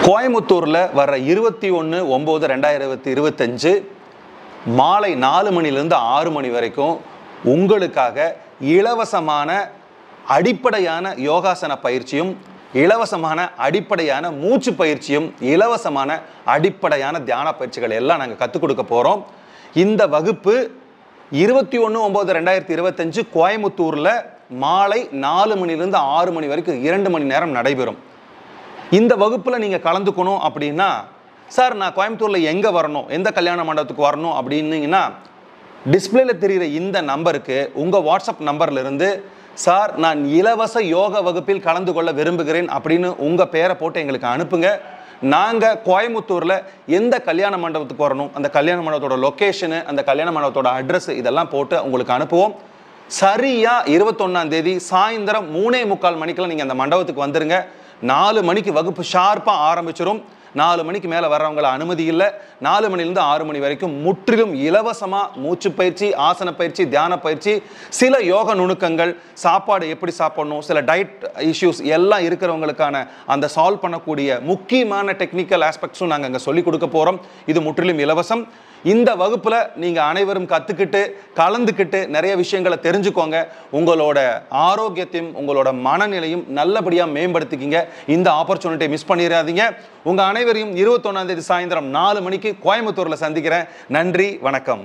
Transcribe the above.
கோயம்புத்தூரில் வர 21/9/2025 மாலை 4 மணிலேருந்து 6 மணி வரைக்கும் உங்களுக்காக இலவசமான அடிப்படையான யோகாசன பயிற்சியும், இலவசமான அடிப்படையான மூச்சு பயிற்சியும், இலவசமான அடிப்படையான தியான பயிற்சிகள் எல்லாம் நாங்கள் கற்றுக் கொடுக்க போகிறோம். இந்த வகுப்பு 21/9/2025 கோயம்புத்தூரில் மாலை 4 மணிலேருந்து 6 மணி வரைக்கும் 2 மணி நேரம் நடைபெறும். இந்த வகுப்பில் நீங்கள் கலந்துக்கணும் அப்படின்னா, சார் நான் கோயம்புத்தூரில் எங்கே வரணும், எந்த கல்யாண மண்டபத்துக்கு வரணும் அப்படின்னீங்கன்னா, டிஸ்பிளேல தெரிகிற இந்த நம்பருக்கு உங்கள் வாட்ஸ்அப் நம்பர்லேருந்து சார் நான் இலவச யோக வகுப்பில் கலந்து கொள்ள விரும்புகிறேன் அப்படின்னு உங்கள் பேரை போட்டு எங்களுக்கு அனுப்புங்க. நாங்கள் கோயம்புத்தூரில் எந்த கல்யாண மண்டபத்துக்கு வரணும், அந்த கல்யாண மண்டபத்தோட லொக்கேஷனு, அந்த கல்யாண மண்டபத்தோட அட்ரஸ் இதெல்லாம் போட்டு உங்களுக்கு அனுப்புவோம். சரியாக 21ஆம் தேதி சாயந்தரம் 3:45 மணிக்கெல்லாம் நீங்கள் அந்த மண்டபத்துக்கு வந்துடுங்க. 4 மணிக்கு வகுப்பு ஷார்ப்பாக ஆரம்பிச்சிடும். 4 மணிக்கு மேலே வர்றவங்கள அனுமதி இல்லை. 4 மணிலேருந்து 6 மணி வரைக்கும் முற்றிலும் இலவசமாக மூச்சு பயிற்சி, ஆசன பயிற்சி, தியான பயிற்சி, சில யோக நுணுக்கங்கள், சாப்பாடு எப்படி சாப்பிடணும், சில டயட் இஷ்யூஸ் எல்லாம் இருக்கிறவங்களுக்கான அந்த சால்வ் பண்ணக்கூடிய முக்கியமான டெக்னிக்கல் ஆஸ்பெக்ட்ஸும் நாங்கள் அங்கே சொல்லிக் கொடுக்க போகிறோம். இது முற்றிலும் இலவசம். இந்த வகுப்பில் நீங்கள் அனைவரும் கற்றுக்கிட்டு கலந்துக்கிட்டு நிறைய விஷயங்களை தெரிஞ்சுக்கோங்க. உங்களோட ஆரோக்கியத்தையும் உங்களோட மனநிலையும் நல்லபடியாக மேம்படுத்திக்கிங்க. இந்த ஆப்பர்ச்சுனிட்டியை மிஸ் பண்ணிடாதீங்க. உங்கள் அனைவரையும் 21ஆம் தேதி சாயந்தரம் 4 மணிக்கு கோயம்புத்தூரில் சந்திக்கிறேன். நன்றி, வணக்கம்.